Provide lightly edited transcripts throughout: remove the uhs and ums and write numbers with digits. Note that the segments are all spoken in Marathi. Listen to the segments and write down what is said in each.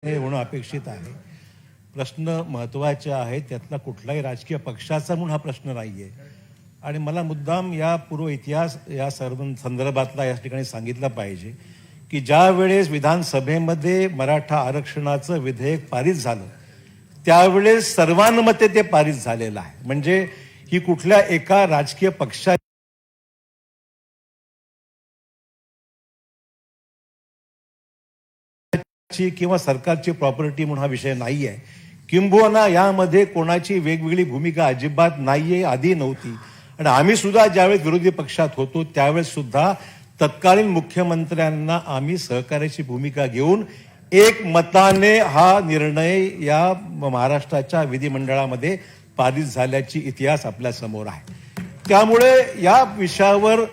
हे होणं अपेक्षित आहे. प्रश्न महत्त्वाचे आहेत, त्यातला कुठलाही राजकीय पक्षाचा म्हणून हा प्रश्न नाही आहे. आणि मला मुद्दाम या पूर्व इतिहास या सर्व संदर्भातला या ठिकाणी सांगितलं पाहिजे की ज्या वेळेस विधानसभेमध्ये मराठा आरक्षणाचं विधेयक पारित झालं त्यावेळेस सर्वानुमते ते पारित झालेलं आहे. म्हणजे ही कुठल्या एका राजकीय पक्षाची किंवा सरकारची प्रॉपर्टी म्हणून हा विषय नाही आहे. किंबहुना यामध्ये कोणाची वेगवेगळी भूमिका अजिबात नाहीये, आधी नव्हती. आणि आम्ही सुद्धा ज्यावेळेस विरोधी पक्षात होतो त्यावेळेस सुद्धा तत्कालीन मुख्यमंत्र्यांना आम्ही सहकार्याची भूमिका घेऊन एक मताने हा निर्णय या महाराष्ट्राच्या विधिमंडळामध्ये पारित झाल्याची इतिहास आपल्या समोर आहे. त्यामुळे या विषयावर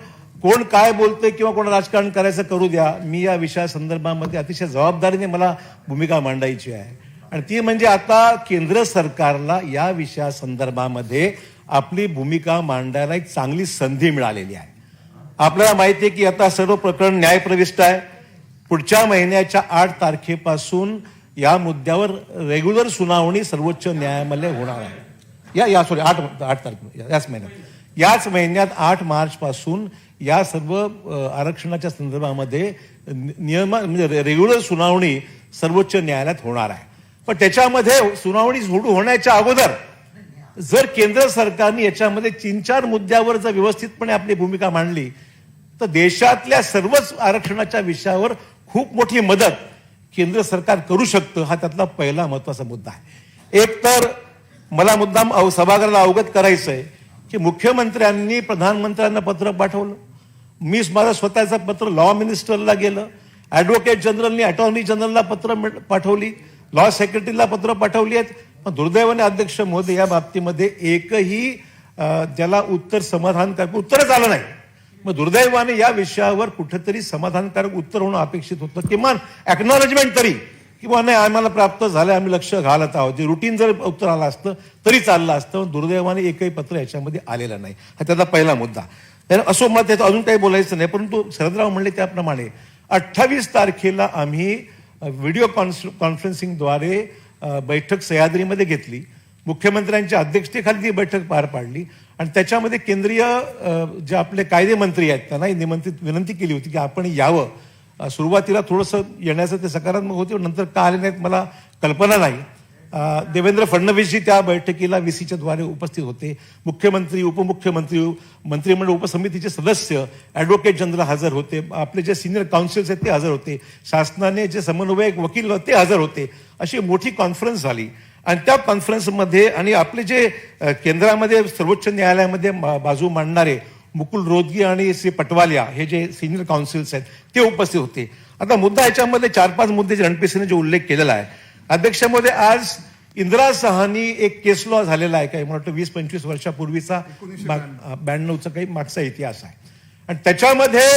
कोण काय बोलतंय किंवा कोण राजकारण करायचं करू द्या, मी या विषयासंदर्भामध्ये अतिशय जबाबदारीने मला भूमिका मांडायची आहे. आणि ती म्हणजे आता केंद्र सरकारला या विषयासंदर्भामध्ये आपली भूमिका मांडायला एक चांगली संधी मिळालेली आहे. आपल्याला माहिती आहे की आता सर्व प्रकरण न्यायप्रविष्ट आहे. पुढच्या महिन्याच्या 8 तारखेपासून या मुद्द्यावर रेग्युलर सुनावणी सर्वोच्च न्यायालयामध्ये होणार आहे. आठ तारखे याच महिन्यात 8 मार्च पासून या सर्व आरक्षणाच्या संदर्भामध्ये म्हणजे रेग्युलर सुनावणी सर्वोच्च न्यायालयात होणार आहे. पण त्याच्यामध्ये सुनावणी सुरू होण्याच्या अगोदर जर केंद्र सरकारने याच्यामध्ये 3-4 मुद्द्यावर जर व्यवस्थितपणे आपली भूमिका मांडली तर देशातल्या सर्वच आरक्षणाच्या विषयावर खूप मोठी मदत केंद्र सरकार करू शकतं. हा त्यातला पहिला महत्वाचा मुद्दा आहे. एक तर मला मुद्दाम सभागृहाला अवगत करायचं आहे की मुख्यमंत्र्यांनी प्रधानमंत्र्यांना पत्र पाठवलं. मी माझं स्वतःचं पत्र लॉ मिनिस्टरला गेलं. ॲडव्होकेट जनरलनी अटॉर्नी जनरलला पत्र पाठवली, लॉ सेक्रेटरीला पत्र पाठवली आहेत. पण दुर्दैवाने अध्यक्ष महोदय या बाबतीमध्ये एकही त्याला समाधानकारक उत्तरच आलं नाही. मग दुर्दैवाने या विषयावर कुठेतरी समाधानकारक उत्तर होणं अपेक्षित होतं, किमान अॅक्नॉलेजमेंट तरी किंवा नाही आम्हाला प्राप्त झालं, आम्ही लक्ष घालत आहोत. जे रुटीन जर उत्तर आलं असतं तरी चाललं असतं. दुर्दैवाने एकही पत्र याच्यामध्ये आलेलं नाही. हा त्याचा पहिला मुद्दा. असो मला त्याचं अजून काही बोलायचं नाही, परंतु शरदराव म्हणले त्याप्रमाणे 28 तारखेला आम्ही व्हिडिओ कॉन्फरन्सिंगद्वारे बैठक सह्याद्रीमध्ये घेतली. मुख्यमंत्र्यांच्या अध्यक्षतेखाली ती बैठक पार पाडली आणि त्याच्यामध्ये केंद्रीय जे आपले कायदे मंत्री आहेत त्यांनाही विनंती केली होती की आपण यावं. सुरुवातीला थोडंसं येण्याचं ते सकारात्मक होते, नंतर का आले नाहीत मला कल्पना नाही. देवेंद्र फडणवीसजी त्या बैठकीला VCच्या द्वारे उपस्थित होते. मुख्यमंत्री, उपमुख्यमंत्री, मंत्रिमंडळ उपसमितीचे सदस्य, ॲडव्होकेट जनरल हजर होते. आपले जे सिनियर काउन्सिल्स आहेत ते हजर होते. शासनाने जे समन्वयक वकील होते ते हजर होते. अशी मोठी कॉन्फरन्स झाली आणि त्या कॉन्फरन्समध्ये आणि आपले जे केंद्रामध्ये सर्वोच्च न्यायालयामध्ये बाजू मांडणारे मुकुल रोहतगी आणि श्री पटवालिया हे जे सिनियर काउन्सिल्स आहेत ते उपस्थित होते. आता मुद्दा याच्यामध्ये 4-5 मुद्दे रणपीसीने जो उल्लेख केलेला आहे अध्यक्षामध्ये, आज इंदिरा साहनी एक केस लॉ झालेला आहे, काही मला वाटतं 20-25 वर्षापूर्वीचा 92चा काही मागचा इतिहास आहे. आणि त्याच्यामध्ये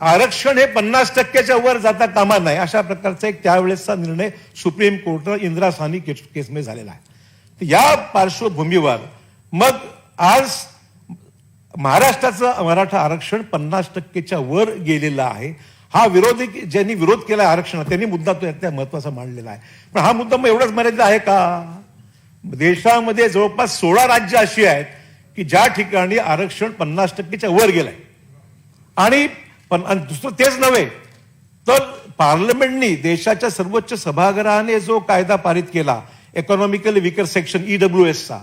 आरक्षण हे 50%च्या वर जाता कामा नाही अशा प्रकारचा एक त्यावेळेसचा निर्णय सुप्रीम कोर्टात इंदिरा साहनी केसमध्ये झालेला आहे. या पार्श्वभूमीवर मग आज महाराष्ट्राचं मराठा आरक्षण 50%च्या वर गेलेलं आहे. हा विरोधी ज्यांनी विरोध केला आरक्षण त्यांनी मुद्दा तो त्या महत्वाचा मांडलेला आहे. पण हा मुद्दा मग एवढाच मर्यादित आहे का? देशामध्ये जवळपास 16 राज्य अशी आहेत की ज्या ठिकाणी आरक्षण 50%च्या वर गेलंय. आणि दुसरं तेच नव्हे तर पार्लमेंटनी देशाच्या सर्वोच्च सभागृहाने जो कायदा पारित केला इकॉनॉमिकली विकर सेक्शन EWSचा,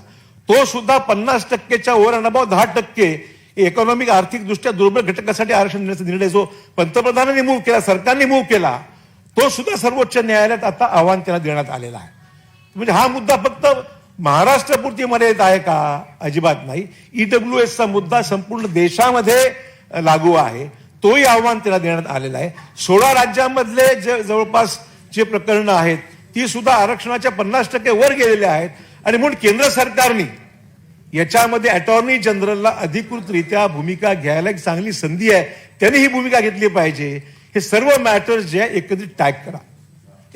तो सुद्धा 50%च्या वर आणि अबाव 10% इकॉनॉमिक आर्थिकदृष्ट्या दुर्बल घटकासाठी आरक्षण देण्याचा निर्णय जो पंतप्रधानांनी मूव्ह केला, सरकारने मूव्ह केला, तो सुद्धा सर्वोच्च न्यायालयात आता आव्हान त्यांना देण्यात आलेला आहे. म्हणजे हा मुद्दा फक्त महाराष्ट्रापुरती मर्यादित आहे का? अजिबात नाही. EWSचा मुद्दा संपूर्ण देशामध्ये लागू आहे. तोही आव्हान त्यांना देण्यात आलेला आहे. 16 राज्यांमधले जे जवळपास जे प्रकरणं आहेत ती सुद्धा आरक्षणाच्या 50% वर गेलेले आहेत. आणि म्हणून केंद्र सरकारने याच्यामध्ये अटॉर्नी जनरलला अधिकृतरित्या भूमिका घ्यायला एक चांगली संधी आहे. त्यांनी ही भूमिका घेतली पाहिजे. हे सर्व मॅटर्स जे आहे एकत्रित टॅग करा,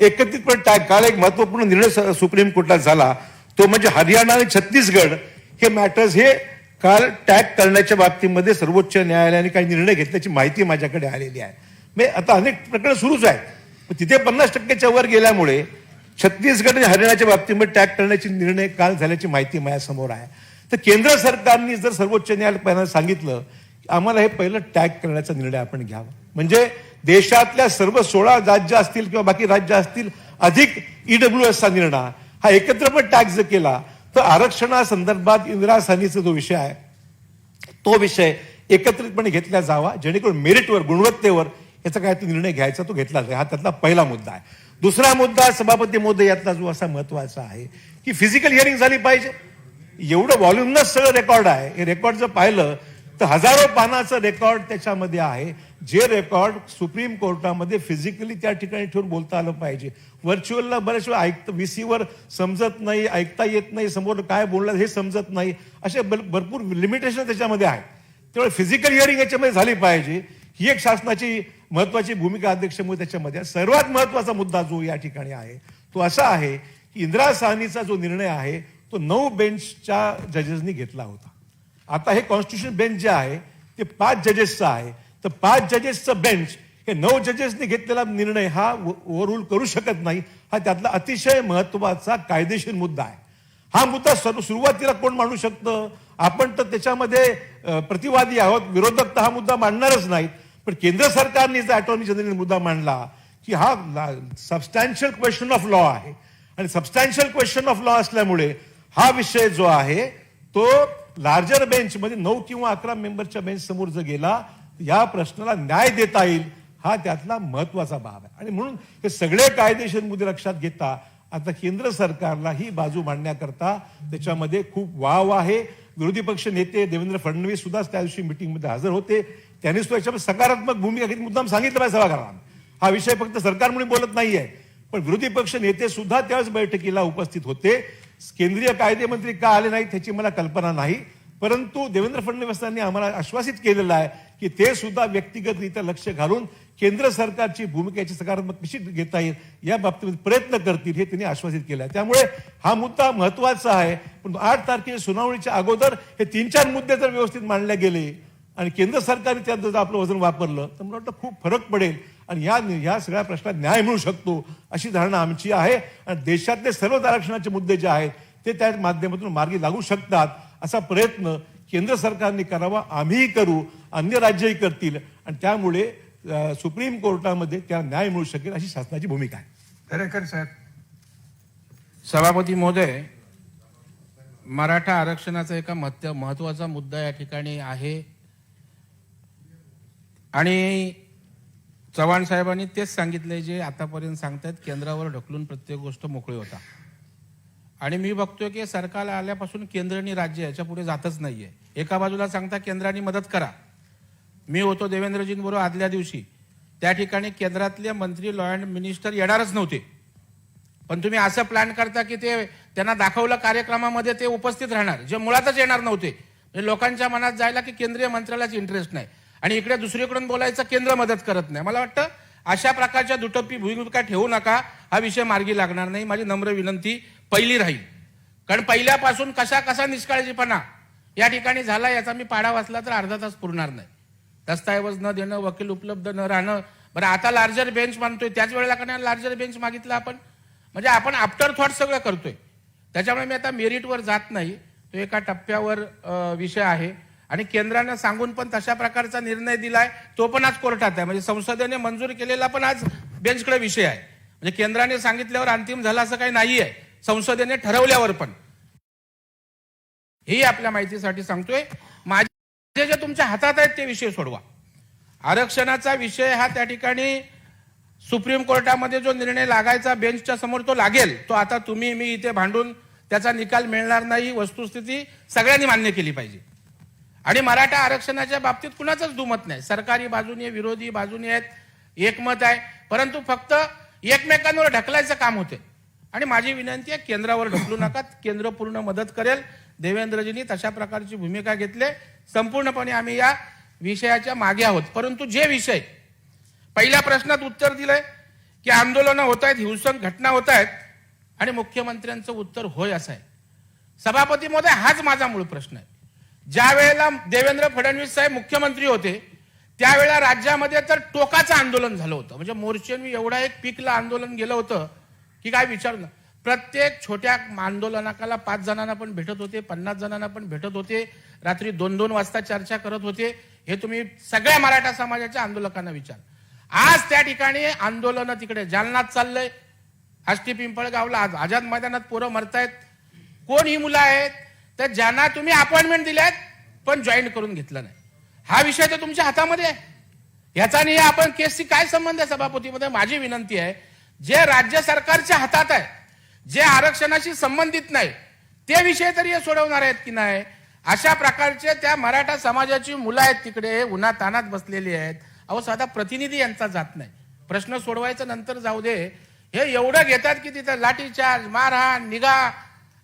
एकत्रितपणे टॅग. काल एक महत्वपूर्ण निर्णय सुप्रीम कोर्टात झाला, तो म्हणजे हरियाणा आणि छत्तीसगड हे मॅटर्स हे काल टॅग करण्याच्या बाबतीमध्ये सर्वोच्च न्यायालयाने काही निर्णय घेतल्याची माहिती माझ्याकडे आलेली आहे. म्हणजे आता अनेक प्रकरण सुरूच आहेत तिथे 50%च्या वर गेल्यामुळे छत्तीसगड आणि हरियाणाच्या बाबतीमध्ये टॅग करण्याचे निर्णय काल झाल्याची माहिती माझ्यासमोर आहे. तर केंद्र सरकारने जर सर्वोच्च न्यायालयाला सांगितलं आम्हाला हे पहिलं टॅग करण्याचा निर्णय आपण घ्यावा, म्हणजे देशातल्या सर्व 16 राज्य असतील किंवा बाकी राज्य असतील अधिक ईडब्ल्यूएसचा निर्णय हा एकत्रपणे टॅग जर केला तर आरक्षणासंदर्भात इंदिरा साहनीचा जो विषय आहे तो विषय एकत्रितपणे घेतला जावा, जेणेकरून मेरिटवर गुणवत्तेवर याचा काय तो निर्णय घ्यायचा तो घेतला जाईल. हा त्यातला पहिला मुद्दा आहे. दुसरा मुद्दा सभापती महोदय यातला जो असा महत्वाचा आहे की फिजिकल हिअरिंग झाली पाहिजे. एवढं व्हॉल्युमनच सगळं रेकॉर्ड आहे. हे रेकॉर्ड जर पाहिलं तर हजारो पानाचं रेकॉर्ड त्याच्यामध्ये आहे, जे रेकॉर्ड सुप्रीम कोर्टामध्ये फिजिकली त्या ठिकाणी ठेवून बोलता आलं पाहिजे. व्हर्च्युअलला बऱ्याच वेळा व्हीसीवर समजत नाही, ऐकता येत नाही, समोर काय बोलणार हे समजत नाही, असे भरपूर लिमिटेशन त्याच्यामध्ये आहेत. त्यामुळे फिजिकल हिअरिंग याच्यामध्ये झाली पाहिजे. ही एक शासनाची महत्वाची भूमिका अध्यक्षमुळे त्याच्यामध्ये. सर्वात महत्वाचा मुद्दा जो या ठिकाणी आहे तो असा आहे की इंदिरा साहनीचा जो निर्णय आहे तो 9 बेंचच्या जजेसनी घेतला होता. आता हे कॉन्स्टिट्यूशन बेंच जे आहे ते 5 जजेसचं आहे. तर 5 जजेसचं बेंच हे 9 जजेसनी घेतलेला निर्णय हा ओव्हररूल करू शकत नाही. हा त्यातला अतिशय महत्वाचा कायदेशीर मुद्दा आहे. हा मुद्दा सुरुवातीला कोण मांडू शकतं? आपण तर त्याच्यामध्ये प्रतिवादी आहोत, विरोधक तर हा मुद्दा मांडणारच नाहीत. पण केंद्र सरकारने जर अटॉर्नी जनरलने मुद्दा मांडला की हा सबस्टॅन्शियल क्वेश्चन ऑफ लॉ आहे आणि सबस्टॅन्शियल क्वेश्चन ऑफ लॉ असल्यामुळे हा विषय जो आहे तो लार्जर बेंचमध्ये 9 किंवा 11 मेंबरच्या बेंच समोर जर गेला या प्रश्नाला न्याय देता येईल, हा त्यातला महत्वाचा बाब आहे. आणि म्हणून हे सगळे कायदेशीर मुद्दे लक्षात घेता आता केंद्र सरकारला ही बाजू मांडण्याकरता त्याच्यामध्ये खूप वाव आहे. विरोधी पक्ष नेते देवेंद्र फडणवीस सुद्धा त्या दिवशी मिटिंगमध्ये हजर होते. त्यांनी सुद्धा याच्यामध्ये सकारात्मक भूमिका घेतली. मुद्दाम सांगितलं पाहिजे सभागृहात हा विषय फक्त सरकार म्हणून बोलत नाहीये, पण विरोधी पक्ष नेते सुद्धा त्याच बैठकीला उपस्थित होते. केंद्रीय कायदे मंत्री का आले नाहीत ह्याची मला कल्पना नाही, परंतु देवेंद्र फडणवीसांनी आम्हाला आश्वासित केलेलं आहे की ते सुद्धा व्यक्तिगतरित्या लक्ष घालून केंद्र सरकारची भूमिका याची सकारात्मक कशी घेता येईल या बाबतीत प्रयत्न करतील हे त्यांनी आश्वासित केलं आहे. त्यामुळे हा मुद्दा महत्वाचा आहे. पण 8 तारखेच्या सुनावणीच्या अगोदर हे 3-4 मुद्दे जर व्यवस्थित मांडले गेले आणि केंद्र सरकारने त्यात जर आपलं वजन वापरलं तर मला वाटतं खूप फरक पडेल आणि या सगळ्या प्रश्नात न्याय मिळू शकतो अशी धारणा आमची आहे. आणि देशातले सर्व आरक्षणाचे मुद्दे जे आहेत ते त्या माध्यमातून मार्गी लागू शकतात असा प्रयत्न केंद्र सरकारने करावा, आम्हीही करू, अन्य राज्यही करतील आणि त्यामुळे सुप्रीम कोर्टामध्ये त्या न्याय मिळू शकेल अशी शासनाची भूमिका आहे. दरेकर साहेब. सभापती महोदय, मराठा आरक्षणाचा एका महत्वाचा मुद्दा या ठिकाणी आहे आणि चव्हाण साहेबांनी तेच सांगितले जे आतापर्यंत सांगतायत, केंद्रावर ढकलून प्रत्येक गोष्ट मोकळी होता. आणि मी बघतोय की सरकारला आल्यापासून केंद्र आणि राज्य याच्या पुढे जातच नाहीये. एका बाजूला सांगता केंद्राने मदत करा, मी होतो देवेंद्रजींबरोबर आदल्या दिवशी, त्या ठिकाणी केंद्रातले मंत्री लॉ अँड मिनिस्टर येणारच नव्हते, पण तुम्ही असं प्लॅन करता की ते त्यांना दाखवलं कार्यक्रमामध्ये ते उपस्थित राहणार, जे मुळातच येणार नव्हते. म्हणजे लोकांच्या मनात जायला की केंद्रीय मंत्र्यालाच इंटरेस्ट नाही आणि इकडे दुसरीकडून बोलायचं केंद्र मदत करत नाही. मला वाटतं अशा प्रकारच्या दुटप्पी भूमिका ठेवू नका, हा विषय मार्गी लागणार नाही. माझी नम्र विनंती पहिली राहील, कारण पहिल्यापासून कसा निष्काळजीपणा या ठिकाणी झाला याचा मी पाढा वाचला तर अर्धा तास पुरणार नाही. दस्तऐवज न देणं, वकील उपलब्ध न राहणं, बरं आता लार्जर बेंच मानतोय, त्याच वेळेला का नाही लार्जर बेंच मागितला आपण, म्हणजे आपण आफ्टर थॉट सगळं करतोय. त्याच्यामुळे मी आता मेरिटवर जात नाही, तो एका टप्प्यावर विषय आहे आणि केंद्राने सांगून पण तशा प्रकारचा निर्णय दिलाय तो पण आज कोर्टात आहे. म्हणजे संसदेने मंजूर केलेला पण आज बेंचकडे विषय आहे. म्हणजे केंद्राने सांगितल्यावर अंतिम झालं असं काही नाहीये, संसदेने ठरवल्यावर पण. हे आपल्या माहितीसाठी सांगतोय. माझे जे तुमच्या हातात आहेत ते विषय सोडवा. आरक्षणाचा विषय हा त्या ठिकाणी सुप्रीम कोर्टामध्ये जो निर्णय लागायचा बेंचच्या समोर तो लागेल. तो आता तुम्ही मी इथे भांडून त्याचा निकाल मिळणार नाही. वस्तुस्थिती सगळ्यांनी मान्य केली पाहिजे. आणि मराठा आरक्षणाच्या बाबतीत कुणाचंच दुमत नाही, सरकारी बाजूने विरोधी बाजूने आहेत, एकमत आहे, परंतु फक्त एकमेकांवर ढकलायचं काम होते. आणि माझी विनंती आहे केंद्रावर ढकलू नका, केंद्र पूर्ण मदत करेल. देवेंद्रजींनी तशा प्रकारची भूमिका घेतली, संपूर्णपणे आम्ही या विषयाच्या मागे आहोत. परंतु जे विषय पहिल्या प्रश्नात उत्तर दिलंय की आंदोलनं होत आहेत, हिंसक घटना होत आहेत आणि मुख्यमंत्र्यांचं उत्तर होय असं आहे. सभापती महोदय, हाच माझा मूळ प्रश्न आहे. ज्या वेळेला देवेंद्र फडणवीस साहेब मुख्यमंत्री होते त्यावेळेला राज्यामध्ये तर टोकाचं आंदोलन झालं होतं. म्हणजे मोर्चेंनी एवढा एक पीकला आंदोलन गेलं होतं की काय विचारू नका. प्रत्येक छोट्या आंदोलनाला 5 जणांना पण भेटत होते, 50 जणांना पण भेटत होते, रात्री 2-2 वाजता चर्चा करत होते. हे तुम्ही सगळ्या मराठा समाजाच्या आंदोलकांना विचार. आज त्या ठिकाणी आंदोलन तिकडे जालन्यात चाललंय, आष्टी पिंपळगावला, आज आझाद मैदानात पोरं मरतायत. कोण ही मुलं आहेत तर ज्यांना तुम्ही अपॉइंटमेंट दिल्यात पण जॉईन करून घेतलं नाही. हा विषय तर तुमच्या हातामध्ये आहे. याचा आणि आपण केसची काय संबंध आहे सभापतीमध्ये? माझी विनंती आहे, जे राज्य सरकारच्या हातात आहे, जे आरक्षणाशी संबंधित नाही, ते विषय तरी सोडवणार आहेत की नाही? अशा प्रकारचे त्या मराठा समाजाची मुलं आहेत तिकडे उन्हात तानात बसलेली आहेत. अहो साधा प्रतिनिधी यांचा जात नाही. प्रश्न सोडवायचं नंतर जाऊ दे, हे एवढं घेतात की तिथं लाठीचार्ज, मारहाण, निघा,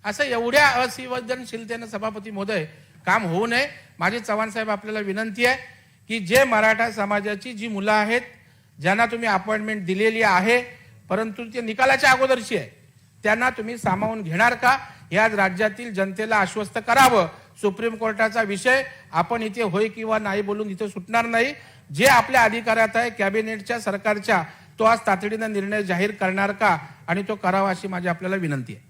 असं एवढ्या असंवेदनशीलतेनं सभापती महोदय काम होऊ नये. माझी चव्हाण साहेब आपल्याला विनंती आहे की जे मराठा समाजाची जी मुलं आहेत, ज्यांना तुम्ही अपॉइंटमेंट दिलेली आहे परंतु ते निकालाच्या अगोदरची आहे, त्यांना तुम्ही सामावून घेणार का? या राज्यातील जनतेला आश्वस्त करावं. सुप्रीम कोर्टाचा विषय आपण इथे होय किंवा नाही बोलून इथे सुटणार नाही. जे आपल्या अधिकारात आहे कॅबिनेटच्या, सरकारच्या, तो आज तातडीनं निर्णय जाहीर करणार का? आणि तो करावा अशी माझी आपल्याला विनंती आहे.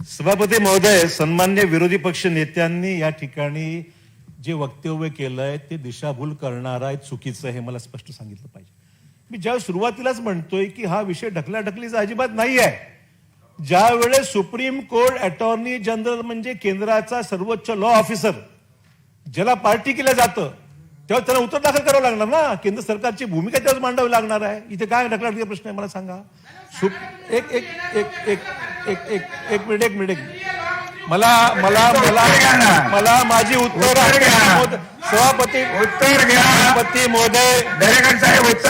सभापती महोदय, सन्मान्य विरोधी पक्ष नेत्यांनी या ठिकाणी जे वक्तव्य केलंय ते दिशाभूल करणारं आहे, चुकीचं हे मला स्पष्ट सांगितलं पाहिजे. मी ज्या सुरुवातीलाच म्हणतोय की हा विषय ढकलाढकलीचा अजिबात नाही आहे. ज्या वेळेस सुप्रीम कोर्ट अटॉर्नी जनरल म्हणजे केंद्राचा सर्वोच्च लॉ ऑफिसर ज्याला पार्टी केलं जातं, तेव्हा त्याला उत्तर दाखल करावं लागणार ना. केंद्र सरकारची भूमिका त्यावेळेस मांडावी लागणार आहे. इथे काय ढकलाढकलीचा प्रश्न आहे मला सांगा. एक एक एक एक एक एक मिनिट एक मिनिट मला मला मला मला माझी उत्तर सभापती महोदय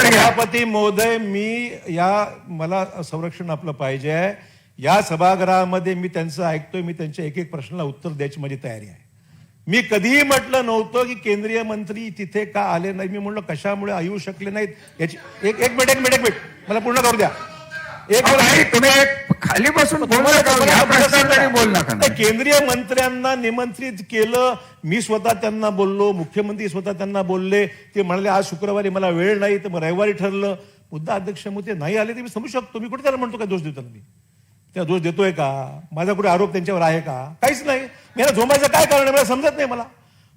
सभापती महोदय, मी या मला संरक्षण आपलं पाहिजे आहे. या सभागृहामध्ये मी त्यांचं ऐकतोय, मी त्यांच्या एक एक प्रश्नाला उत्तर द्यायची माझी तयारी आहे. मी कधीही म्हटलं नव्हतं की केंद्रीय मंत्री तिथे का आले नाही. मी म्हणलं कशामुळे येऊ शकले नाहीत याची एक मिनिट मला पूर्ण करू द्या. तुम्ही खाली बसून केंद्रीय मंत्र्यांना निमंत्रित केलं, मी स्वतः त्यांना बोललो, मुख्यमंत्री स्वतः त्यांना बोलले. ते म्हणाले आज शुक्रवारी मला वेळ नाही, तर मग रविवारी ठरलं. मुद्दा अध्यक्ष मग ते नाही आले ते मी समजू शकतो. मी कुठे त्याला म्हणतो काय दोष देतो? मी त्या दोष देतोय का? माझा कुठे आरोप त्यांच्यावर आहे का? काहीच नाही. मी याला झोमायचं काय कारण आहे मला समजत नाही.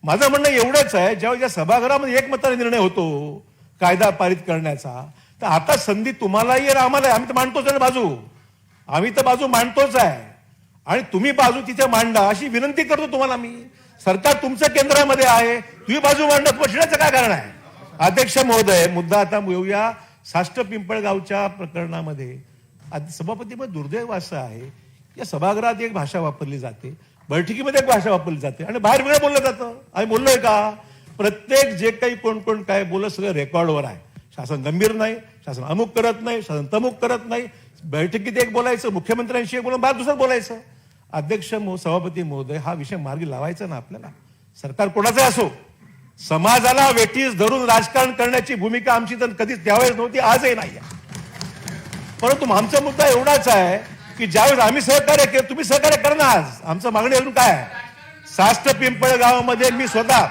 माझं म्हणणं एवढंच आहे, ज्यावेळी ज्या सभागृहामध्ये एकमताने निर्णय होतो कायदा पारित करण्याचा, तर आता संधी तुम्हालाही आहे, आम्हाला. आम्ही तर मांडतोच आहे बाजू, आम्ही तर बाजू मांडतोच आहे आणि तुम्ही बाजू तिथे मांडा अशी विनंती करतो तुम्हाला मी. सरकार तुमचं केंद्रामध्ये आहे, तुम्ही बाजू मांडत बसण्याचं काय कारण आहे? अध्यक्ष महोदय, मुद्दा आता येऊया साष्ट पिंपळगावच्या प्रकरणामध्ये. सभापतीमध्ये दुर्दैव असं आहे, या सभागृहात एक भाषा वापरली जाते, बैठकीमध्ये एक भाषा वापरली जाते आणि बाहेर वेगळं बोललं जातं. आम्ही बोललोय का? प्रत्येक जे काही कोण काय बोलत सगळं रेकॉर्डवर आहे. शासन गंभीर नाही, शासन अमुक करत नाही, शासन तमुक करत नाही. बैठकीत एक बोलायचं, मुख्यमंत्र्यांशी एक बोलून बाद दुसरं बोलायचं. अध्यक्ष सभापती महोदय, हा विषय मार्गी लावायचा ना आपल्याला. सरकार कोणाचं असो, समाजाला वेठीस धरून राजकारण करण्याची भूमिका आमची तर कधीच त्यावेळेस नव्हती, आजही नाही आहे. परंतु आमचा मुद्दा एवढाच आहे की ज्यावेळेस आम्ही सहकार्य केलं, तुम्ही सहकार्य करा ना. आज आमचं मागणी अजून काय आहे? साष्ट पिंपळगावामध्ये मी स्वतः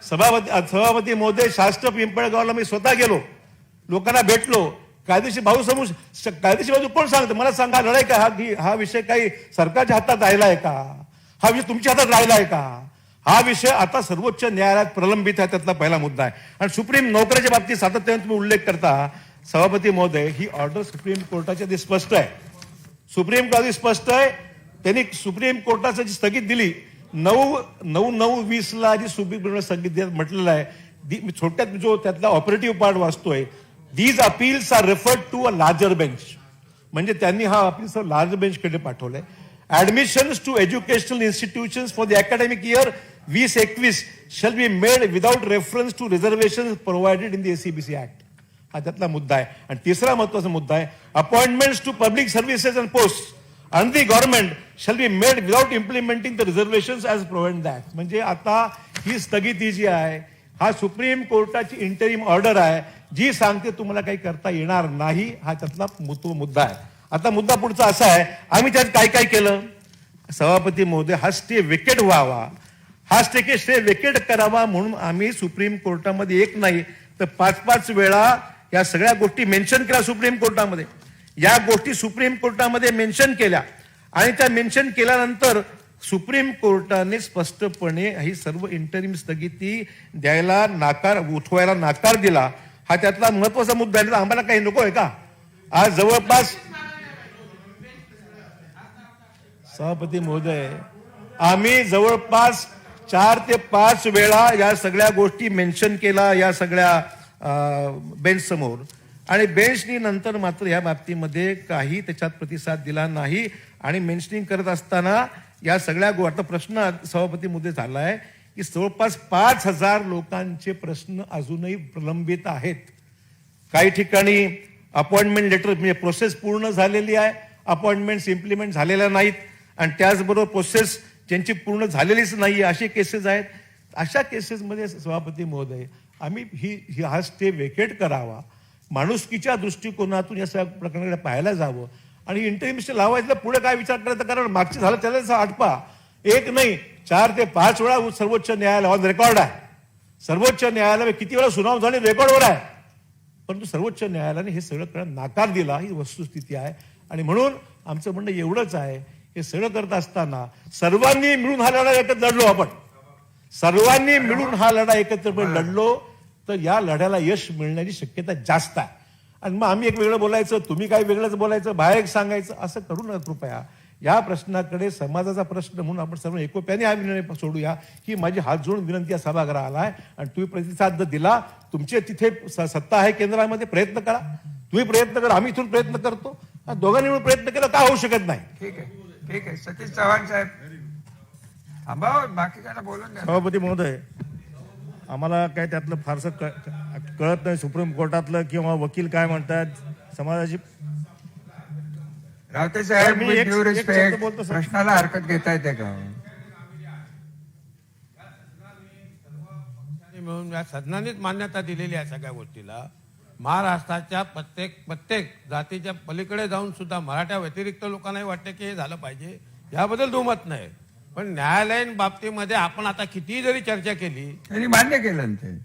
सभापती महोदय, साष्ट पिंपळगावला मी स्वतः गेलो, लोकांना भेटलो. कायदेशीर कायदेशीर बाजू कोण सांगतं मला सांगा. लढाई का हा विषय काही सरकारच्या हातात राहिला आहे का? हा विषय तुमच्या हातात राहिला आहे का? हा विषय आता सर्वोच्च न्यायालयात प्रलंबित आहे, त्यातला पहिला मुद्दा आहे. आणि सुप्रीम नोकऱ्याच्या बाबतीत सातत्याने तुम्ही उल्लेख करता सभापती महोदय, ही ऑर्डर सुप्रीम कोर्टाच्या आधी स्पष्ट आहे. सुप्रीम कोर्टात स्पष्ट आहे. त्यांनी सुप्रीम कोर्टाची जी स्थगित दिली 9/9/20 जी सुप्रीम कोर्टाने स्थगित म्हटलेलं आहे, छोट्यात जो त्यातला ऑपरेटिव्ह पार्ट वाचतोय, these appeals are referred to a larger bench. म्हणजे त्यांनी हा अपील लार्जर बेंचकडे पाठवलंय. Admissions to educational institutions for the academic year 2021 shall be made without reference to reservation provided in the SEBC act. हा त्यातला मुद्दा आहे. आणि तिसरा महत्वाचा मुद्दा आहे, appointments to public services and post and the government shall be made without implementing the reservations as provided that. म्हणजे आता ही स्थगिती जी आहे, हा सुप्रीम कोर्टाची इंटरिम ऑर्डर आहे जी सांगते तुम्हाला काही करता येणार नाही. हा त्यातला मुद्दा आहे. आता मुद्दा पुढचा असा आहे, आम्ही त्यात काय काय केलं? सभापती महोदय, हा स्टे विकेट व्हावा, हा स्टे वेकेट करावा म्हणून आम्ही सुप्रीम कोर्टामध्ये एक नाही तर 5-5 वेळा या सगळ्या गोष्टी मेन्शन केल्या सुप्रीम कोर्टामध्ये. या गोष्टी सुप्रीम कोर्टामध्ये मेन्शन केल्या आणि त्या मेन्शन केल्यानंतर सुप्रीम कोर्टाने स्पष्टपणे ही सर्व इंटरिम स्थगिती द्यायला उठवायला नकार दिला. हा त्यातला महत्वाचा मुद्दा आहे. आम्हाला काही नको आहे का? आज जवळपास सभापती महोदय, आम्ही जवळपास 4 ते 5 वेळा या सगळ्या गोष्टी मेन्शन केला या सगळ्या बेंच समोर आणि बेंचनी नंतर मात्र या बाबतीमध्ये काही त्याच्यात प्रतिसाद दिला नाही. आणि मेन्शनिंग करत असताना या सगळ्या आता प्रश्न सभापती महोदय झाला आहे की जवळपास 5,000 लोकांचे प्रश्न अजूनही प्रलंबित आहेत. काही ठिकाणी अपॉइंटमेंट लेटर म्हणजे प्रोसेस पूर्ण झालेली आहे, अपॉइंटमेंट्स इम्प्लिमेंट झालेल्या नाहीत आणि त्याचबरोबर प्रोसेस ज्यांची पूर्ण झालेलीच नाही असे केसेस आहेत. अशा केसेसमध्ये सभापती महोदय आम्ही हा स्टे वेकेट करावा, माणुसकीच्या दृष्टिकोनातून या सगळ्या प्रकरणाकडे पाहायला जावं आणि इंटरिम स्टे लावायचं. पुढे काय विचार करायचा? कारण मागचं झालं त्याला आटपा. एक नाही 4 ते 5 वेळा सर्वोच्च न्यायालय ऑन रेकॉर्ड आहे. सर्वोच्च न्यायालय किती वेळा सुनावणी झाली रेकॉर्डवर आहे. परंतु सर्वोच्च न्यायालयाने हे सगळं करणं नाकार दिला. ही वस्तुस्थिती आहे आणि म्हणून आमचं म्हणणं एवढंच आहे, हे सगळं करत असताना सर्वांनी मिळून हा लढा एकत्र लढलो. आपण सर्वांनी मिळून हा लढा एकत्रपणे लढलो तर या लढ्याला यश मिळण्याची शक्यता जास्त आहे. आणि मग आम्ही एक वेगळं बोलायचं, तुम्ही काय वेगळंच बोलायचं, बाहेर एक सांगायचं, असं करू नका कृपया. या प्रश्नाकडे समाजाचा प्रश्न म्हणून आपण सर्व एकोप्याने हा निर्णय सोडूया ही माझी हात जोडून विनंती या सभागृहाला आहे. आणि तुम्ही प्रतिसाद दिला, तुमचे तिथे सत्ता आहे केंद्रामध्ये, प्रयत्न करा. तुम्ही प्रयत्न करा, आम्ही इथून प्रयत्न करतो. दोघांनी मिळून प्रयत्न केला का होऊ शकत नाही. ठीक आहे सतीश चव्हाण साहेब थांबा, बाकी काय बोलून द्या. सभापती महोदय, आम्हाला काय त्यातलं फारसं कळत नाही. सुप्रीम कोर्टातलं किंवा वकील काय म्हणतात समाजाची. रावते साहेब मी with एक- due एक respect, शब्द बोलतो सर. प्रश्नाला हरकत घेता येते का? मिळून या सदनानेच मान्यता दिलेली आहे सगळ्या गोष्टीला. महाराष्ट्राच्या प्रत्येक जातीच्या पलीकडे जाऊन सुद्धा मराठा व्यतिरिक्त लोकांनाही वाटते की हे झालं पाहिजे, याबद्दल दुमत नाही. पण न्यायालयीन बाबतीमध्ये आपण आता कितीही जरी चर्चा केली त्यांनी मान्य केलं ना ते.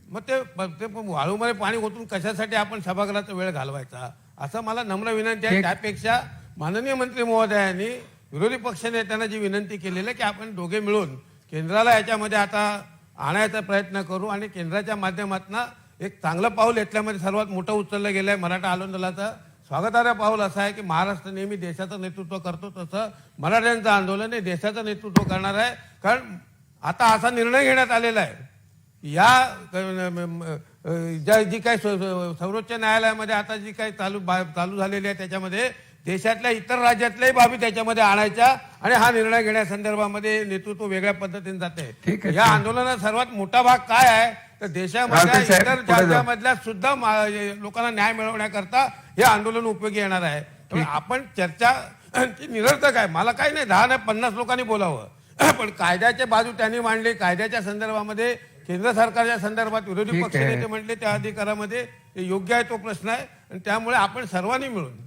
मग ते वाळूमध्ये पाणी ओतून कशासाठी आपण सभागृहाचा वेळ घालवायचा, असं मला नम्र विनंती आहे. त्यापेक्षा माननीय मंत्री महोदयांनी विरोधी पक्ष नेत्यांना जी विनंती केलेली आहे की आपण दोघे मिळून केंद्राला याच्यामध्ये आता आणायचा प्रयत्न करू आणि केंद्राच्या माध्यमातून एक चांगलं पाऊल घेतल्यामध्ये सर्वात मोठं उचललं गेलं आहे. मराठा आंदोलनाचं स्वागतार्ह पाऊल असं आहे की महाराष्ट्र नेहमी देशाचं नेतृत्व करतो, तसं मराठ्यांचं आंदोलन हे देशाचं नेतृत्व करणार आहे. कारण आता असा निर्णय घेण्यात आलेला आहे या जी काही सर्वोच्च न्यायालयामध्ये आता जी काही चालू झालेली आहे त्याच्यामध्ये देशातल्या इतर राज्यातल्याही बाबी त्याच्यामध्ये आणायच्या आणि हा निर्णय घेण्यासंदर्भामध्ये नेतृत्व वेगळ्या पद्धतीने जाते. या आंदोलनाचा सर्वात मोठा भाग काय आहे तर देशामधल्या इतर राज्यामधल्या सुद्धा लोकांना न्याय मिळवण्याकरता हे आंदोलन उपयोगी येणार आहे. त्यामुळे आपण चर्चा निरर्थक आहे. मला काही नाही 10 नाही 50 लोकांनी बोलावं, पण कायद्याची बाजू त्यांनी मांडली. कायद्याच्या संदर्भामध्ये केंद्र सरकारच्या संदर्भात विरोधी पक्ष नेते म्हटले त्या अधिकारामध्ये योग्य आहे तो प्रश्न आहे. आणि त्यामुळे आपण सर्वांनी मिळून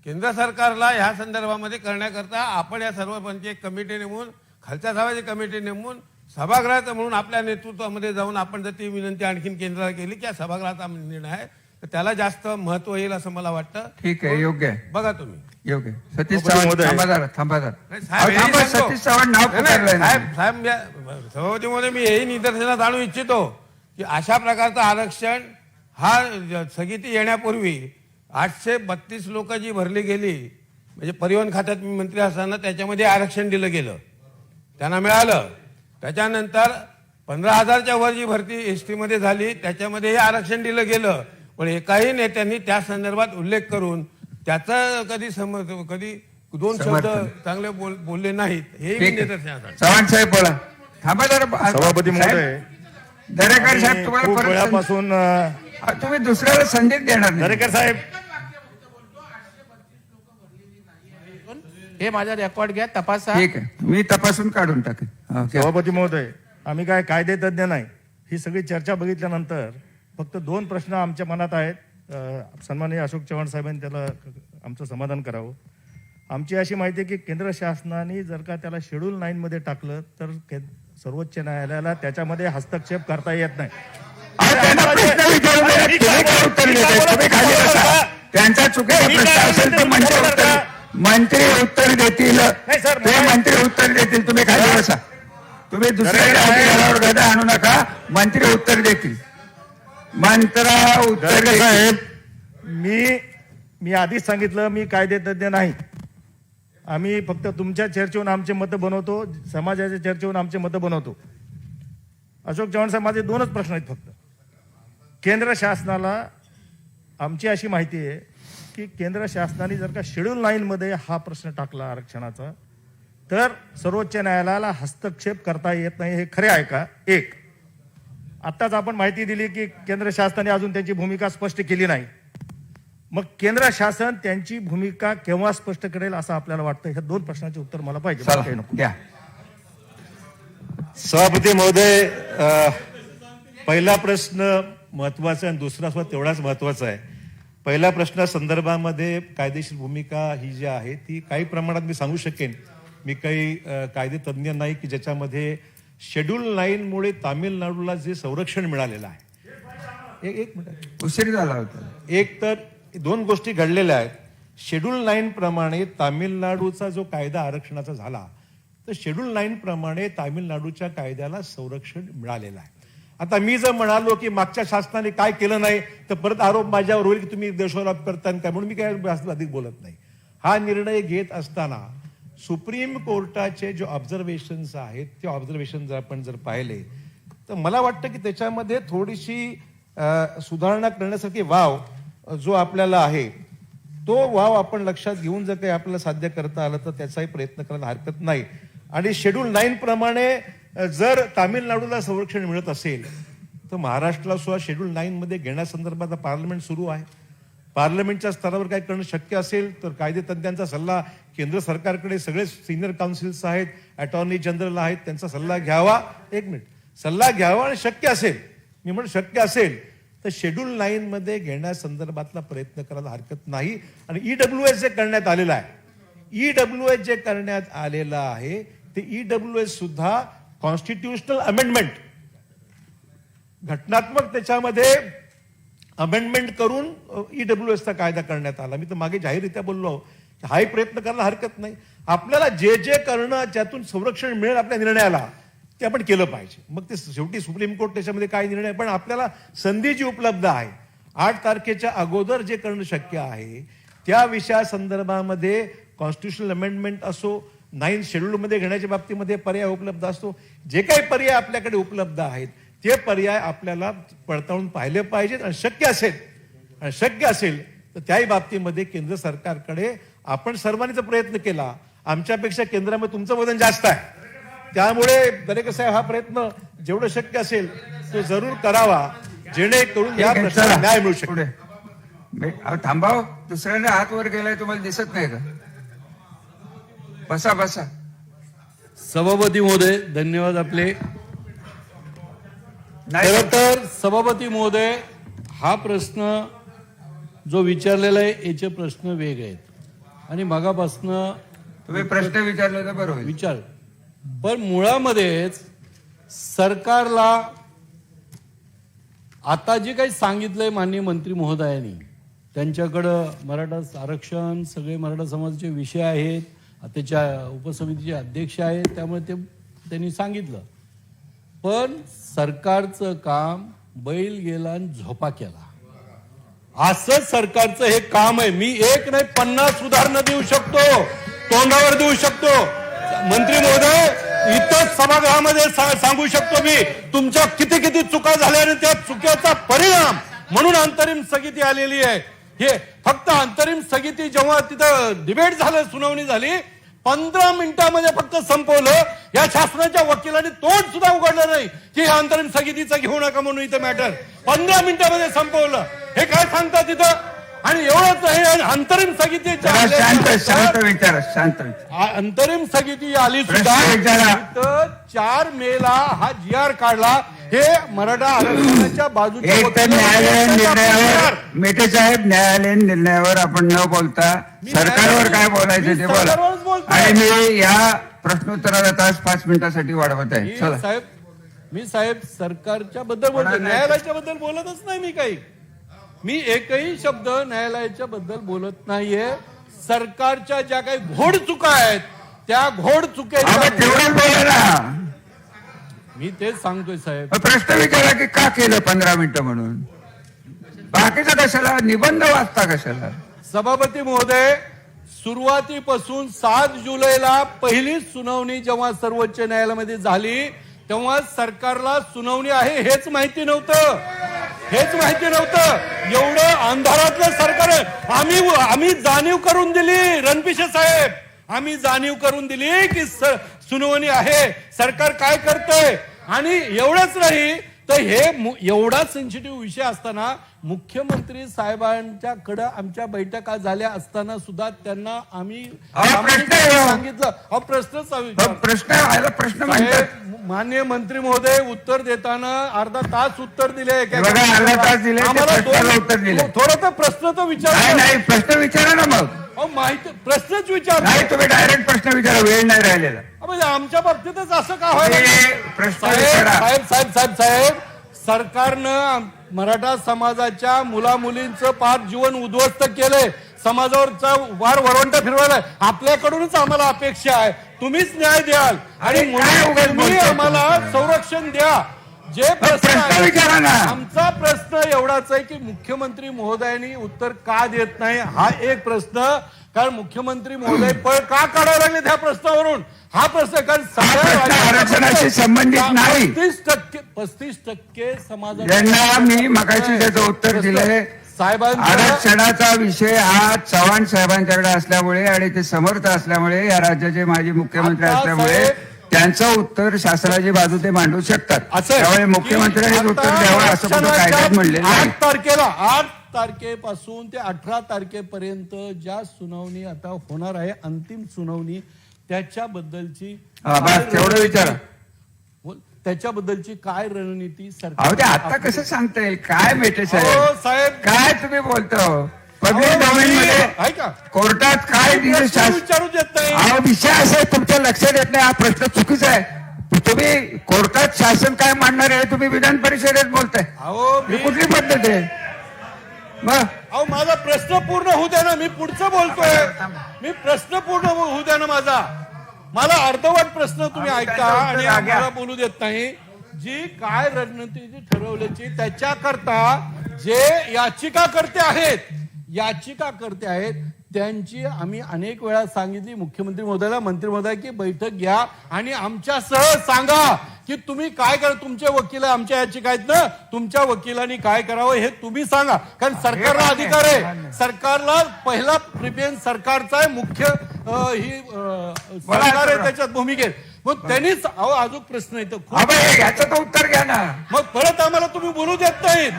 केंद्र सरकारला ह्या संदर्भामध्ये करण्याकरता आपण या सर्व पंच कमिटी नेमून खालच्या सभाची कमिटी नेमून सभागृहाचं म्हणून आपल्या नेतृत्वामध्ये जाऊन आपण जर ती विनंती आणखीन केंद्राला केली की सभागृहाचा निर्णय आहे तर त्याला जास्त महत्व येईल असं मला वाटतं. ठीक आहे, योग्य आहे, बघा तुम्ही योग्य. सतीश चव्हाण थांबा जरा. सतीश चव्हाण नाव पुकारलंय ना. साहेब सभापतीमध्ये मी हेही निदर्शनास आणू इच्छितो की अशा प्रकारचं आरक्षण हा स्थगिती येण्यापूर्वी 832 लोक जी भरली गेली म्हणजे परिवहन खात्यात मी मंत्री असताना त्याच्यामध्ये आरक्षण दिलं गेलं, त्यांना मिळालं. त्याच्यानंतर 15,000च्या वर जी भरती एसटी मध्ये झाली त्याच्यामध्ये हे आरक्षण दिलं गेलं. पण एकाही नेत्यांनी त्या संदर्भात उल्लेख करून त्याचं कधी दोन शब्द चांगले बोलले नाहीत. हे चव्हाण साहेब बोला. थांबा जरा. सभापती महोदय, दरेकर साहेब खूप तुम्हाला वेळापासून तुम्ही दुसऱ्याला संदेश देणार नाही. दरेकर साहेब, हे माझा रेकॉर्ड घ्या, तपासा. ठीक आहे, मी तपासून काढून टाकेन. सभापती महोदय, आम्ही काय कायदे तज्ञ नाही. ही सगळी चर्चा बघितल्यानंतर फक्त 2 प्रश्न आमच्या मनात आहेत. सन्माननीय अशोक चव्हाण साहेबांनी त्याला आमचं समाधान करावं. आमची अशी माहिती आहे की केंद्र शासनाने जर का त्याला शेड्यूल 9 मध्ये टाकलं तर सर्वोच्च न्यायालयाला त्याच्यामध्ये हस्तक्षेप करता येत नाही. त्यांना प्रश्न विचारू द्या. तुम्ही काय उत्तर देताय? तुम्ही खाली बसा. त्यांचा चुकीचा प्रश्न असेल तर मंत्री उत्तर देतील. सर, ते मंत्री उत्तर देतील. तुम्ही खाली बसा. तुम्ही दुसऱ्या घरावर गदा आणू नका. मंत्री उत्तर देतील. मंत्रा उत्तर देतील. साहेब, मी आधीच सांगितलं, मी कायदेतज्ञ नाही. आम्ही फक्त तुमच्या चर्चेवरून आमचे मतं बनवतो, समाजाच्या चर्चेवरून आमचे मतं बनवतो. अशोक चव्हाण साहेब, माझे 2च प्रश्न आहेत फक्त. केंद्र शासनाला आमची अशी माहिती आहे की केंद्र शासनाने जर का शेड्यूल 9 मध्ये हा प्रश्न टाकला आरक्षणाचा, तर सर्वोच्च न्यायालयाला हस्तक्षेप करता येत नाही. हे खरे आहे का? एक, आत्ताच आपण माहिती दिली की केंद्र शासनाने अजून त्यांची भूमिका स्पष्ट केली नाही. मग केंद्र शासन त्यांची भूमिका केव्हा स्पष्ट करेल असं आपल्याला वाटतं? ह्या 2 प्रश्नाचे उत्तर मला पाहिजे. मला काही नको. द्या. सभापती महोदय, पहिला प्रश्न महत्वाचा आणि दुसरा सुद्धा तेवढाच महत्वाचा आहे. पहिल्या प्रश्ना संदर्भामध्ये कायदेशीर भूमिका ही जी आहे ती काही प्रमाणात मी सांगू शकेन. मी काही कायदे तज्ज्ञ नाही की ज्याच्यामध्ये शेड्यूल 9 मुळे तामिळनाडूला जे संरक्षण मिळालेलं आहे. एक मिनिट, उशीर झाला होता. एक तर 2 गोष्टी घडलेल्या आहेत. शेड्यूल 9 प्रमाणे तामिळनाडूचा जो कायदा आरक्षणाचा झाला, तर शेड्यूल 9 प्रमाणे तामिळनाडूच्या कायद्याला संरक्षण मिळालेलं आहे. आता मी जर म्हणालो की मागच्या शासनाने काय केलं नाही, तर परत आरोप माझ्यावर होईल की तुम्ही देशोलाप करताय काय, म्हणून मी काय अधिक बोलत नाही. हा निर्णय घेत असताना सुप्रीम कोर्टाचे जे ऑब्झर्वेशन्स आहेत ते ऑब्झर्वेशन जर आपण पाहिले, तर मला वाटतं की त्याच्यामध्ये थोडीशी सुधारणा करण्यासारखी वाव जो आपल्याला आहे, तो वाव आपण लक्षात घेऊन जर काही आपल्याला साध्य करता आलं तर त्याचाही प्रयत्न करायला हरकत नाही. आणि शेड्यूल 9 प्रमाणे जर तामिळनाडूला संरक्षण मिळत असेल तर महाराष्ट्राला सुद्धा शेड्यूल 9 मध्ये घेण्यासंदर्भात पार्लमेंट सुरू आहे. पार्लमेंटच्या स्तरावर काय करणं शक्य असेल तर कायदे तज्ञांचा सल्ला केंद्र सरकारकडे सगळे सिनियर काउन्सिल्स आहेत, अटॉर्नी जनरल आहेत, त्यांचा सल्ला घ्यावा. एक मिनिट, सल्ला घ्यावा आणि शक्य असेल, मी म्हणून शक्य असेल तर शेड्यूल 9 मध्ये घेण्यासंदर्भातला प्रयत्न करायला हरकत नाही. आणि ईडब्ल्यूएस जे करण्यात आलेलं आहे, ईडब्ल्यूएस जे करण्यात आलेलं आहे ते ईडब्ल्यूएस सुद्धा कॉन्स्टिट्युशनल अमेंडमेंट, घटनात्मक त्याच्यामध्ये अमेंडमेंट करून ईडब्ल्यूएसचा कायदा करण्यात आला. मी तर मागे जाहीररित्या बोललो, हाही प्रयत्न करायला हरकत नाही. आपल्याला जे जे करणं ज्यातून संरक्षण मिळेल आपल्या निर्णयाला ते आपण केलं पाहिजे. मग ते शेवटी सुप्रीम कोर्ट त्याच्यामध्ये काय निर्णय, पण आपल्याला संधी जी उपलब्ध आहे 8 तारखेच्या अगोदर जे करणं शक्य आहे त्या विषयासंदर्भामध्ये कॉन्स्टिट्युशनल अमेंडमेंट असो, 9 शेड्यूलमध्ये घेण्याच्या बाबतीमध्ये पर्याय उपलब्ध असतो. जे काही पर्याय आपल्याकडे उपलब्ध आहेत ते पर्याय आपल्याला पडताळून पाहिले पाहिजेत. आणि शक्य असेल तर त्याही बाबतीमध्ये केंद्र सरकारकडे आपण सर्वांनीच प्रयत्न केला. आमच्यापेक्षा केंद्रामध्ये तुमचं वजन जास्त आहे, त्यामुळे दरेकर साहेब हा प्रयत्न जेवढं शक्य असेल तो जरूर करावा, जेणेकरून या प्रश्नाला न्याय मिळू शकेल. थांबाव, दुसऱ्याने हात वर केलाय तुम्हाला दिसत नाही का? बसा बसा. सभापती महोदय, धन्यवाद आपले. खरं तर सभापती महोदय, हा प्रश्न जो विचारलेला आहे याचे प्रश्न वेग आहेत आणि मगापासनं तुम्ही प्रश्न विचारले तर बरोबर विचार, पण मुळामध्येच सरकारला आता जे काही सांगितलंय माननीय मंत्री महोदयांनी, त्यांच्याकडं मराठा आरक्षण सगळे मराठा समाजाचे विषय आहेत, त्याच्या उपसमितीचे अध्यक्ष आहेत, त्यामुळे ते त्यांनी सांगितलं. पण सरकारचं काम बैल गेला आणि झोपा केला, असं सरकारचं हे काम आहे. मी एक नाही 50 उदाहरणं देऊ शकतो, तोंडावर देऊ शकतो. मंत्री महोदय, इथं सभागृहामध्ये सांगू शकतो मी तुमच्या किती किती चुका झाल्या आणि त्या चुकीचा परिणाम म्हणून अंतरिम स्थगिती आलेली आहे. हे फक्त अंतरिम स्थगिती जेव्हा तिथं डिबेट झालं, सुनावणी झाली, 15 मिनिटांमध्ये फक्त संपवलं. या शासनाच्या वकिलांनी तोंड सुद्धा उघडलं नाही की हे अंतरिम स्थगितीचं घेऊ नका म्हणून. इथं मॅटर 15 मिनिटांमध्ये संपवलं. हे काय सांगतात तिथं? आणि एवढंच हे अंतरिम स्थगिती अंतरिम स्थगिती आली सुद्धा 4 मेला हा GR काढला. हे मराठा आरक्षणाच्या बाजूचे मेटे साहेब, न्यायालयीन निर्णयावर आपण न बोलता सरकारवर काय बोलायचं ते बोला. आणि मी या प्रश्नोत्तराला तास 5 मिनिटासाठी वाढवत आहे. मी चला. साहेब सरकारच्या बद्दल बोलतो, न्यायालयाच्या बद्दल बोलतच नाही मी काही. मी एकही शब्द न्यायालयाच्या बद्दल बोलत नाहीये. सरकारच्या ज्या काही घोड चुका आहेत त्या घोड चुकीच्या तेवढंच बोला ना. मी तेच सांगतोय साहेब. प्रश्न विचारा की का केलं 15 मिनिटं म्हणून, बाकीचं कशाला, निबंध वाचता कशाला. सभापती महोदय, सुरुवातीपासून 7 जुलैला पहिली सुनावणी जेव्हा सर्वोच्च न्यायालयामध्ये झाली तेव्हा सरकारला सुनावणी आहे हेच माहिती नव्हतं. एवढं अंधारातलं सरकार आहे. आम्ही जाणीव करून दिली रणपिसे साहेब, आम्ही जाणीव करून दिली की सुनावणी आहे, सरकार काय करतंय. आणि एवढंच नाही तर हे एवढा सेन्सिटिव्ह विषय असताना मुख्यमंत्री साहेबांच्याकडे आमच्या बैठका झाल्या असताना सुद्धा त्यांना आम्ही सांगितलं. प्रश्न माननीय मंत्री महोदय उत्तर देताना अर्धा तास उत्तर दिले. अर्धा तास दिले, उत्तर दिले. थोडं तर प्रश्न तर विचार नाही, प्रश्न विचारा ना. मग माहिती प्रश्नच विचार नाही, तुम्ही डायरेक्ट प्रश्न विचारा, वेळ नाही राहिलेला. म्हणजे आमच्या बाबतीतच असं का व्हायला. प्रश्न विचारा. साहेब सरकारनं मराठा समाजाच्या मुलामुलींचं पार जीवन उद्ध्वस्त केलंय, समाजावरचा वार वरवंट फिरवायलाय. आपल्याकडूनच आम्हाला अपेक्षा आहे तुम्हीच न्याय द्याल आणि तुम्ही आम्हाला संरक्षण द्या. जे प्रश्न विचारा ना. आमचा प्रश्न एवढाच आहे की मुख्यमंत्री महोदयांनी उत्तर का देत नाही हा एक प्रश्न. कारण मुख्यमंत्री महोदय पळ का काढायला लागले त्या प्रश्नावरून हा प्रश्न. कारण आरक्षणाशी संबंधित नाही. 35% समाजात मी मगाशी त्याचं उत्तर दिलंय. आरक्षणाचा विषय हा चव्हाण साहेबांच्याकडे असल्यामुळे आणि ते समर्थ असल्यामुळे, या राज्याचे माजी मुख्यमंत्री असल्यामुळे त्यांचं उत्तर शासनाची बाजू ते मांडू शकतात. त्यामुळे मुख्यमंत्र्यांनी उत्तर द्यावं असं कुठं कायद्यात म्हणलेलं नाही. 8 तारखेपासून ते 18 तारखेपर्यंत ज्या सुनावणी आता होणार आहे, अंतिम सुनावणी, त्याच्याबद्दलची तेवढं विचारा. त्याच्याबद्दलची काय रणनीती सरकार. ते आता कसं सांगता येईल. काय मेटे साहेब, काय तुम्ही बोलतो. पब्लिक डोमेन मध्ये का कोर्टात काय विचारू देत नाही. विषय असा तुमच्या लक्षात येत नाही. हा प्रश्न चुकीचा आहे. तुम्ही कोर्टात शासन काय मांडणार आहे, तुम्ही विधान परिषदेत बोलताय. ही कुठली पद्धत आहे. मग माझा प्रश्न पूर्ण होऊ द्या ना, मी पुढचं बोलतोय. मी प्रश्न पूर्ण होऊ द्या ना माझा. मला अर्धवट प्रश्न तुम्ही ऐका आणि आम्हाला बोलू देत नाही. जी काय रणनीती ठरवल्याची त्याच्याकरता जे याचिकाकर्ते आहेत त्यांची आम्ही अनेक वेळा सांगितली मुख्यमंत्री महोदयाला, मंत्री महोदय की बैठक घ्या आणि आमच्यासह सांगा की तुम्ही काय करा. तुमचे वकील आमच्या याचिका आहेत ना, तुमच्या वकिलांनी काय करावं हे तुम्ही सांगा. कारण सरकारला अधिकार आहे. सरकारला पहिला प्रिफरन्स सरकारचा आहे. मुख्य ही सरकार आहे त्याच्यात भूमिकेत. मग त्यांनीच अजून प्रश्न येतो याचं तर उत्तर घ्या ना. मग परत आम्हाला तुम्ही बोलू देत नाहीत.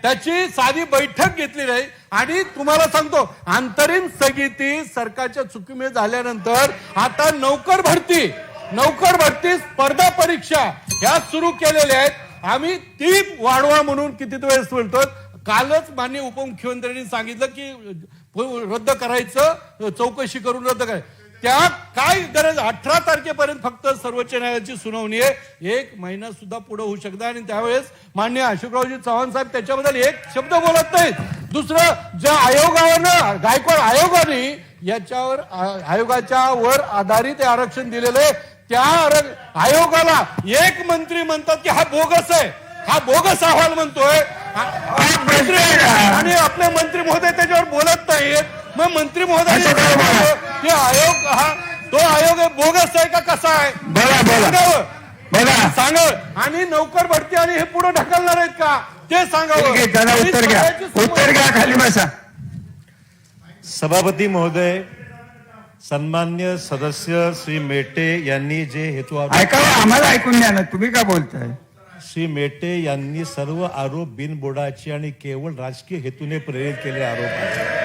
त्याची साधी बैठक घेतली नाही. आणि तुम्हाला सांगतो अंतरिम स्थगिती सरकारच्या चुकीमुळे झाल्यानंतर आता नोकर भरती स्पर्धा परीक्षा ह्या सुरू केलेल्या आहेत. आम्ही ती वाढवा म्हणून किती वेळेस बोलतो. कालच माननीय उपमुख्यमंत्र्यांनी सांगितलं की रद्द करायचं, चौकशी करून रद्द करायचं. त्या काय गरज. 18 तारखेपर्यंत फक्त सर्वोच्च न्यायालयाची सुनावणी आहे. 1 महिना सुद्धा पुढे होऊ शकता. आणि त्यावेळेस माननीय अशोकरावजी चव्हाण साहेब त्याच्याबद्दल एक शब्द बोलत नाहीत. दुसरं ज्या आयोगानं गायकवाड आयोगाने याच्यावर आयोगाच्या वर आधारित आरक्षण दिलेलं आहे त्या आयोगाला एक मंत्री म्हणतात की हा बोगस आहे, हा बोगस अहवाल म्हणतोय आणि आपले मंत्री महोदय त्याच्यावर बोलत नाहीत. मग मंत्री महोदय आयोग तो आयोग बोगस आहे का कसा आहे सांगावं. आणि नोकर भरती आणि हे पुढे ढकलणार आहेत का ते सांगावं. उत्तर घ्या खाली बसा. सभापती महोदय, सन्मान्य सदस्य श्री मेटे यांनी जे हेतू ऐकावं आम्हाला ऐकून द्या ना. तुम्ही का बोलताय. श्री मेटे यांनी सर्व आरोप बिनबुडाचे आणि केवळ राजकीय हेतूने प्रेरित केलेले आरोप आहेत.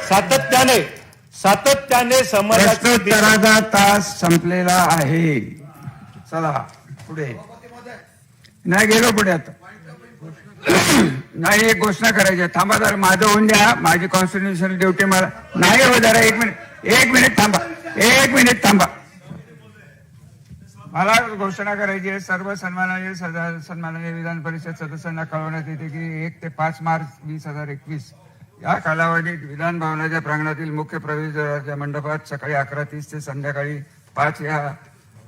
सातत्याने प्रश्नोत्तराचा तास संपलेला आहे. चला पुढे. नाही गेलो पुढे आता. नाही, एक घोषणा करायची आहे. थांबा जरा, माझं होऊन द्या. माझी कॉन्स्टिट्युशनल ड्युटी मला नाही हो. जरा एक मिनिट थांबा. मला घोषणा करायची आहे. सर्व सन्माननीय विधान परिषद सदस्यांना कळवण्यात येते की 1 ते 5 मार्च 2021 या कालावधीत विधान भवनाच्या प्रांगणातील मुख्य प्रवेशद्वाराच्या मंडपात सकाळी 11:30 ते संध्याकाळी 5 या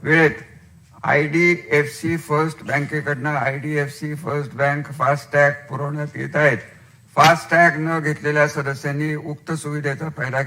वेळेत IDFC फर्स्ट बँकेकडनं IDFC फर्स्ट बँक फास्टॅग पुरवण्यात येत आहेत. फास्टॅग न घेतलेल्या सदस्यांनी उक्त सुविधेचा फायदा